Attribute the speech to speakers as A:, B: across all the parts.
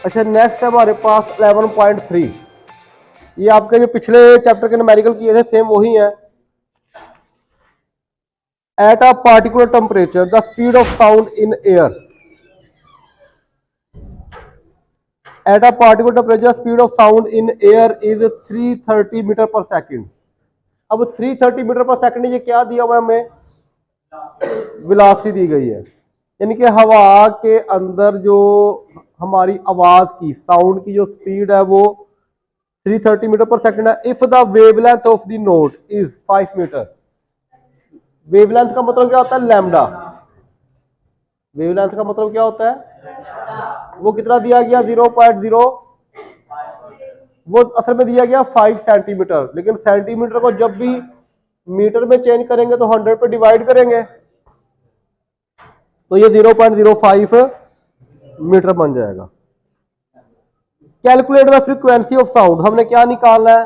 A: अच्छा, नेक्स्ट है हमारे पास 11.3। ये आपके जो पिछले चैप्टर के न्यूमेरिकल किए थे सेम वही है। At a particular temperature the speed of sound in air, at a particular temperature speed of sound in air is 330 meter per second. अब 330 मीटर पर सेकेंड ये क्या दिया हुआ है हमें? वेलोसिटी दी गई है, यानी कि हवा के अंदर जो हमारी आवाज की साउंड की जो स्पीड है वो 330 मीटर पर सेकेंड है। If the wavelength of the note is 5 meter. Wavelength का मतलब क्या होता है? लैम्डा। वेवलेंथ का मतलब क्या होता है? वो कितना दिया गया? 0.0, वो असल में दिया गया 5 सेंटीमीटर, लेकिन सेंटीमीटर को जब भी मीटर में चेंज करेंगे तो 100 पे डिवाइड करेंगे, तो ये 0.05 मीटर बन जाएगा। Calculate the frequency of sound, हमने क्या निकालना है?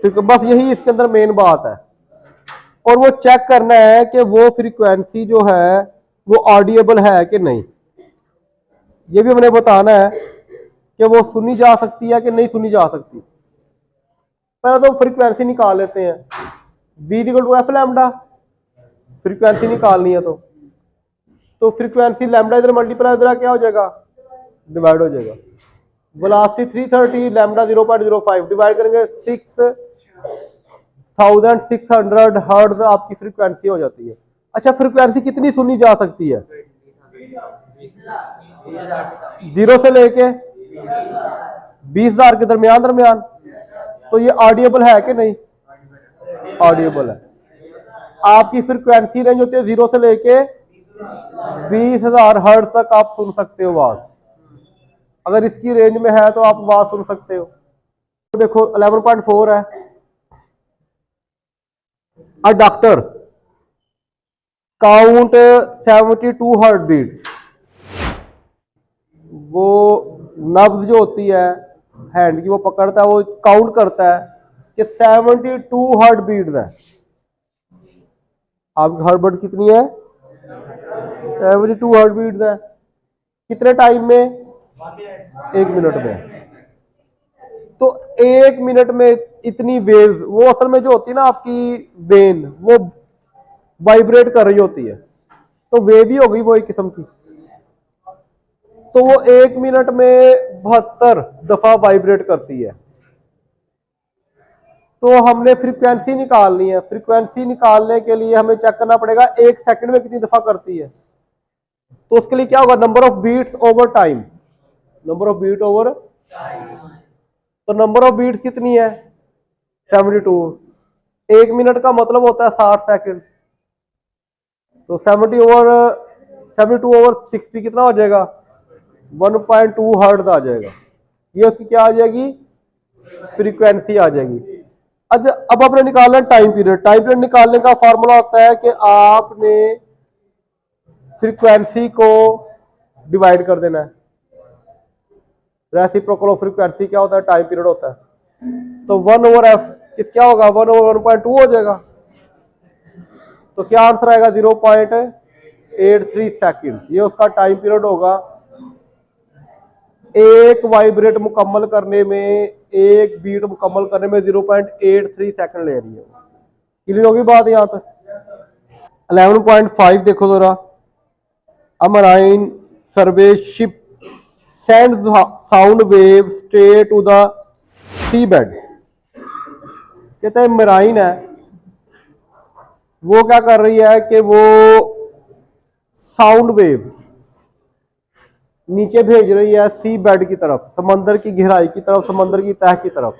A: बस यही इसके अंदर मेन बात है। और वो चेक करना है कि वो फ्रीक्वेंसी जो है वो ऑडिएबल है कि नहीं। ये भी हमने बताना है कि वो सुनी जा सकती है कि नहीं सुनी जा सकती। पहले तो फ्रीक्वेंसी निकाल लेते हैं। V = F लैम्डा, फ्रीक्वेंसी निकालनी है तो फ्रीक्वेंसी लैम्डा इधर मल्टीप्लाई इधर क्या हो जाएगा? डिवाइड हो जाएगा। वेलोसिटी 330, लैम्डा 0.05, डिवाइड करेंगे 6600 हर्ट्ज आपकी फ्रीक्वेंसी हो जाती है। अच्छा, फ्रीक्वेंसी कितनी सुनी जा सकती है? 0 से लेके 20,000 के दरमियान। तो ये ऑडिएबल है कि नहीं? ऑडिएबल है। आपकी फ्रीक्वेंसी रेंज होती है 0 से लेके 20,000 हर्ट्ज तक आप सुन सकते हो आवाज। अगर इसकी रेंज में है तो आप आवाज सुन सकते हो। तो देखो 11.4 है। A doctor count 72 heart beats. वो नब्ज जो होती है हैंड की वो पकड़ता है, वो काउंट करता है कि 72 हार्ट बीट्स है। आपकी हार्ट बीट कितनी है? 72 हार्ट बीट्स है। कितने टाइम में? 1 मिनट में। तो 1 मिनट में इतनी वेव्स, वो असल में जो होती है ना आपकी वेन, वो वाइब्रेट कर रही होती है, तो वेव ही हो गई वो एक किस्म की। तो वो 1 मिनट में 72 दफा वाइब्रेट करती है। तो हमने फ्रीक्वेंसी निकालनी है। फ्रीक्वेंसी निकालने के लिए हमें चेक करना पड़ेगा 1 सेकंड में कितनी दफा करती है। तो उसके लिए क्या होगा? Number of beats over time, number of beat over. तो नंबर ऑफ बीट्स कितनी है? 72। 1 मिनट का मतलब होता है 60 सेकंड। तो 72 ओवर 60 कितना हो जाएगा? 1.2 हर्ट्ज आ जाएगा। ये उसकी क्या आ जाएगी? फ्रीक्वेंसी आ जाएगी। अच्छा, अब आपने निकालना टाइम पीरियड। टाइम पीरियड निकालने का फॉर्मूला होता है कि आपने फ्रीक्वेंसी को डिवाइड कर देना है। रेसिप्रोकल ऑफ फ्रीक्वेंसी क्या होता है? टाइम पीरियड होता है। तो 1/f किस क्या होगा? 1/1.2 हो जाएगा। तो क्या आंसर आएगा? 0.83 सेकंड। ये उसका टाइम पीरियड होगा। एक वाइब्रेट मुकम्मल करने में, एक बीट मुकम्मल करने में 0.83 सेकंड ले रही है। क्लियर होगी बात यहां तक? 11.5 देखो जरा। A marine survey ship sends sound wave straight to the seabed। कहते हैं मराइन है, वो क्या कर रही है कि वो साउंड वेव नीचे भेज रही है सी बेड की तरफ, समंदर की गहराई की तरफ, समंदर की तह की तरफ।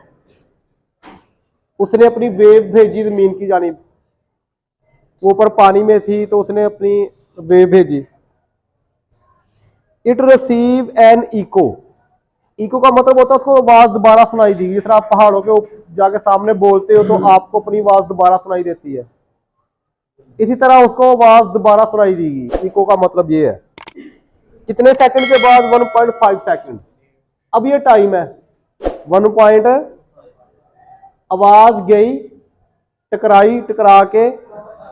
A: उसने अपनी वेव भेजी जमीन की जानिब, ऊपर पानी में थी तो उसने अपनी वेव भेजी। It receive an echo. Echo का मतलब होता है उसको आवाज दोबारा सुनाई दी। जिस तरह आप पहाड़ों के जाके सामने बोलते हो तो आपको अपनी आवाज दोबारा सुनाई देती है, इसी तरह उसको आवाज दोबारा सुनाई देगी। इको का मतलब ये है। कितने सेकंड के बाद? 1.5 सेकंड। अब ये टाइम है 1 आवाज गई, टकराई, टकरा के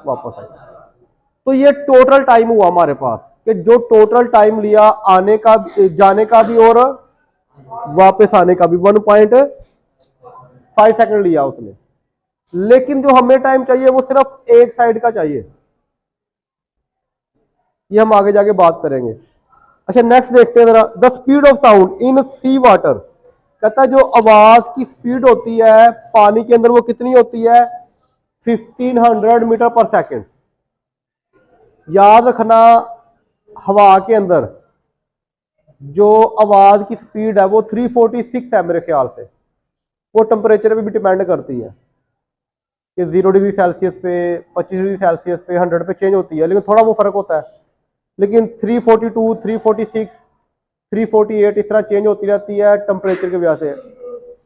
A: वापस आई। तो ये टोटल टाइम हुआ हमारे पास कि जो टोटल टाइम लिया आने का, जाने का भी और वापस आने का भी 1.5 सेकंड लिया उसने, लेकिन जो हमें टाइम चाहिए वो सिर्फ एक साइड का चाहिए। ये हम आगे जाके बात करेंगे। अच्छा नेक्स्ट देखते हैं जरा, the speed of sound in sea water. कहता है जो आवाज की स्पीड होती है पानी के अंदर वो कितनी होती है, 1500 मीटर पर सेकंड। याद रखना हवा के अंदर जो आवाज की स्पीड है वो 346 है मेरे ख्याल से। वो टेम्परेचर पे भी डिपेंड करती है कि 0 डिग्री सेल्सियस पे, 25 डिग्री सेल्सियस पे, 100 पे चेंज होती है, लेकिन थोड़ा वो फर्क होता है। लेकिन 342, 346, 348 इस तरह चेंज होती रहती है टेम्परेचर की वजह से।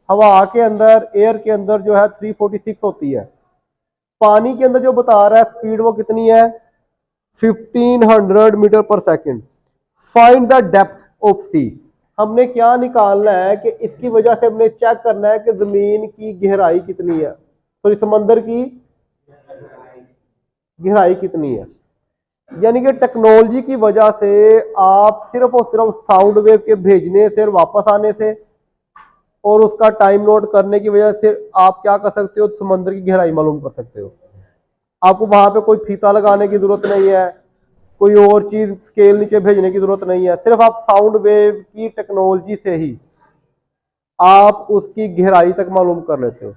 A: हवा के अंदर, एयर के अंदर जो है 346 होती है। पानी के अंदर जो बता रहा है स्पीड वो कितनी है, 1500 मीटर पर second. Find the depth of sea. हमने क्या निकालना है कि इसकी वजह से हमने चेक करना है कि जमीन की गहराई कितनी है, तो समंदर की गहराई कितनी है। यानी कि टेक्नोलॉजी की वजह से आप सिर्फ और सिर्फ साउंड वेव के भेजने से और वापस आने से और उसका टाइम नोट करने की वजह से आप क्या कर सकते हो, समंदर की गहराई मालूम कर सकते हो। आपको वहां पे कोई फीता लगाने की जरूरत नहीं है, कोई और चीज स्केल नीचे भेजने की जरूरत नहीं है। सिर्फ आप साउंड वेव की टेक्नोलॉजी से ही आप उसकी गहराई तक मालूम कर लेते हो।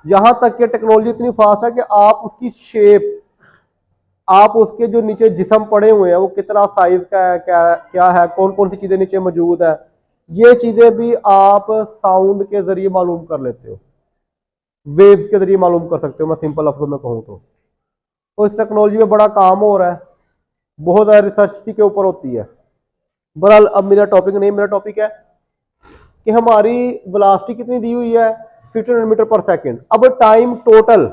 A: यहां तक कि टेक्नोलॉजी इतनी फास्ट है कि आप उसकी शेप, आप उसके जो नीचे जिस्म पड़े हुए हैं वो कितना साइज का है, क्या क्या है, कौन कौन सी चीजें नीचे मौजूद है, ये चीजें भी आप साउंड के जरिए मालूम कर लेते हो, वेव्स के जरिए मालूम कर सकते हो, मैं सिंपल लफ्जों में कहूँ तो इस टेक्नोलॉजी में बड़ा काम हो रहा है, बहुत ज़्यादा रिसर्च इसी के ऊपर होती है। बहरहाल अब मेरा टॉपिक नहीं, मेरा टॉपिक है कि हमारी वेलोसिटी कितनी दी हुई है, 1500 मीटर पर सेकंड। अब टाइम टोटल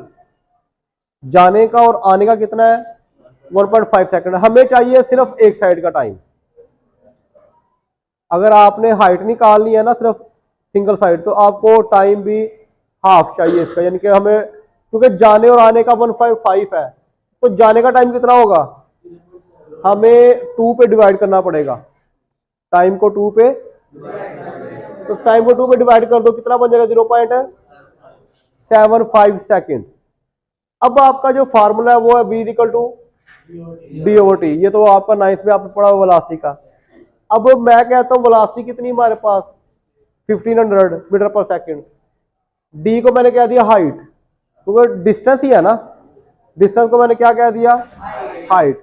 A: जाने का और आने का कितना है, 1.5 सेकंड। हमें चाहिए सिर्फ एक साइड का टाइम। अगर आपने हाइट निकालनी है ना सिर्फ सिंगल साइड, तो आपको टाइम भी हाफ चाहिए इसका, यानी कि हमें, क्योंकि जाने और आने का 1.5 है, तो जाने का टाइम कितना होगा, हमें 2 पे डिवाइड करना पड़ेगा। टाइम को 2 पे, तो टाइम को 2 पे डिवाइड कर दो, कितना बन जाएगा, 0.75 सेकेंड। अब आपका जो फार्मूला है वो है v equal to d over t. ये तो आपका 9th में आपने पढ़ा हुआ वेलोसिटी का। अब मैं कहता हूं वेलोसिटी कितनी हमारे पास, 1500 मीटर पर सेकंड। डी को मैंने क्या दिया, हाइट, क्योंकि डिस्टेंस ही है ना, डिस्टेंस को मैंने क्या कह दिया, हाइट,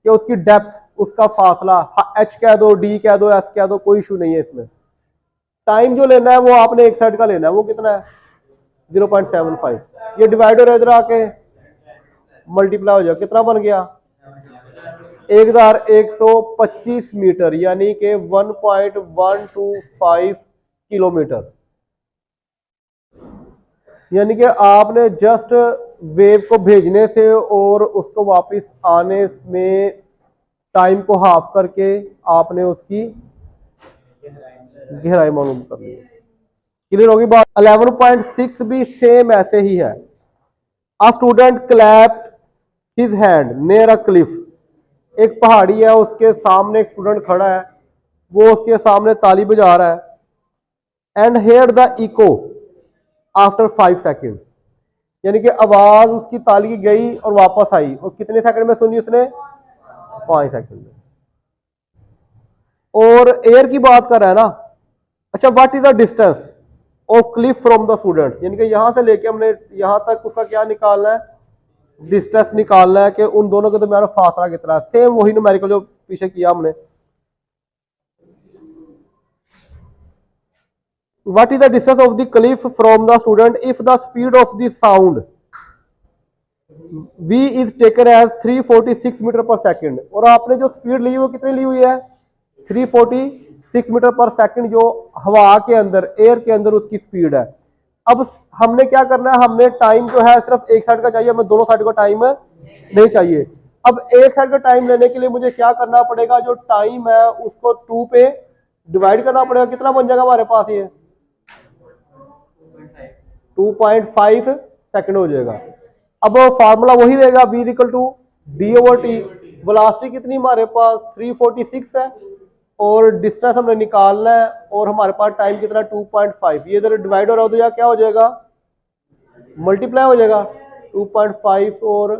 A: कि उसकी डेप्थ, उसका फासला, एच कह दो, डी कह दो, एस कह दो, कोई इशू नहीं है इसमें। टाइम जो लेना है वो आपने एक साइड का लेना है, वो कितना है, 0.75। ये डिवाइड हो रहा है, इधर आके मल्टीप्लाई हो जाए, कितना बन गया, 1125 मीटर, यानी कि 1.125 किलोमीटर। यानी कि आपने जस्ट वेव को भेजने से और उसको वापस आने में टाइम को हाफ करके आपने उसकी गहराई मालूम कर ली। क्लियर होगी बात। 11.6 भी सेम ऐसे ही है। A student clapped his hand near a cliff. एक पहाड़ी है, उसके सामने एक स्टूडेंट खड़ा है, वो उसके सामने ताली बजा रहा है। And hear the echo after 5 second. यानी कि आवाज उसकी ताली की गई और वापस आई, और कितने सेकंड में सुनी उसने, 5 सेकंड में। और एयर की बात कर रहा है ना। अच्छा, what is the distance of Cliff from the student. यानी कि यहां से लेके हमने यहां तक उसका क्या निकालना है, डिस्टेंस निकालना है कि उन दोनों के दरमियान फासला कितना है। सेम वही न्यूमेरिकल जो पीछे किया हमने। What is the distance of the cliff from the student if the speed of the sound v is taken as 346 meter पर सेकंड। और आपने जो स्पीड ली वो कितनी ली हुई है, 346 मीटर पर सेकंड, जो हवा के अंदर, एयर के अंदर उसकी स्पीड है। अब हमने क्या करना है, हमने टाइम जो है सिर्फ एक साइड का चाहिए, हमें दोनों साइड का टाइम नहीं चाहिए। अब एक साइड का टाइम लेने के लिए मुझे क्या करना पड़ेगा, जो टाइम है उसको 2 पे डिवाइड करना पड़ेगा। कितना बन जाएगा हमारे पास, ये 2.5 सेकंड हो जाएगा। अब फार्मूला वही रहेगा, v equal to d over t. Velocity कितनी हमारे पास, 346 है, और डिस्टेंस हमने निकालना है और हमारे पास टाइम कितना 2.5, ये इधर डिवाइड हो रहा हो तो क्या हो जाएगा, मल्टीप्लाई हो जाएगा 2.5 और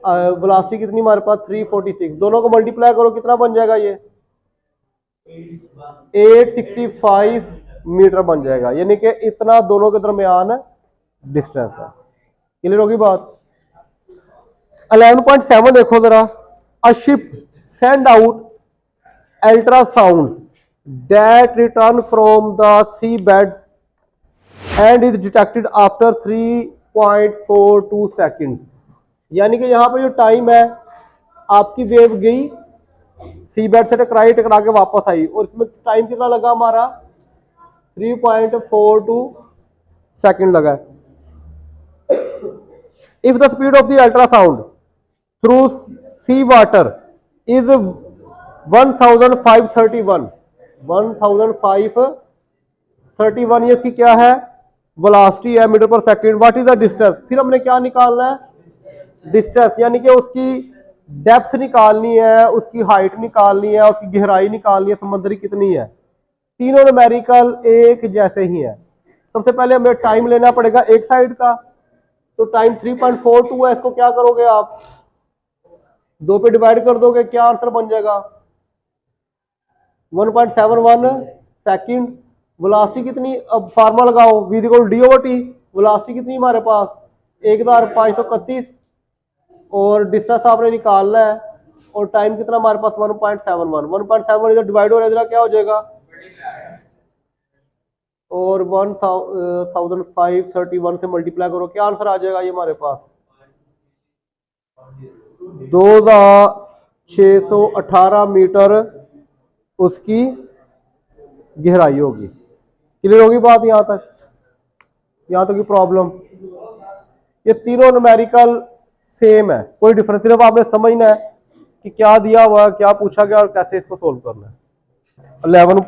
A: वेलोसिटी कितनी हमारे पास 346, दोनों को मल्टीप्लाई करो कितना बन जाएगा, ये 865 मीटर बन जाएगा, यानी कि इतना दोनों के दरमियान डिस्टेंस है। क्लियर होगी बात। 11.7 देखो जरा, a ship send out ultrasounds that return from the seabeds and is detected after 3.42 seconds, यानी कि यहां पर जो टाइम है, आपकी वेव गई सी बेड से टकरा के वापस आई और इसमें टाइम कितना लगा हमारा 3.42 सेकंड लगा। If the speed of the ultrasound through sea water is 1531 ये इसकी क्या है, वेलोसिटी है मीटर पर second. What is the distance, फिर हमने क्या निकालना है, डिस्टेंस, यानी कि उसकी डेप्थ निकालनी है, उसकी हाइट निकालनी है, उसकी गहराई निकालनी है, समुद्री कितनी है। तीनों न्यूमेरिकल एक जैसे ही है। सबसे पहले हमें टाइम लेना पड़ेगा एक साइड का, तो टाइम 3.42 है, इसको क्या करोगे आप 2 पे डिवाइड कर दोगे, क्या आंसर बन जाएगा 1.71 सेकंड। वेलोसिटी कितनी, अब फार्मूला लगाओ, v equal D over t, velocity कितनी हमारे पास 1531 और डिस्टेंस आपने निकालना है और टाइम कितना हमारे पास 1.71 इधर डिवाइड हो रहा है, इधर क्या हो जाएगा और 1531 से मल्टीप्लाई करो, क्या आंसर आ जाएगा ये हमारे पास 2618 मीटर उसकी गहराई होगी। क्लियर होगी बात यहां तक की प्रॉब्लम। ये तीनों न्यूमेरिकल सेम है, कोई डिफरेंस, सिर्फ आपने समझना है कि क्या दिया हुआ, क्या पूछा गया और कैसे इसको सोल्व करना है। 11.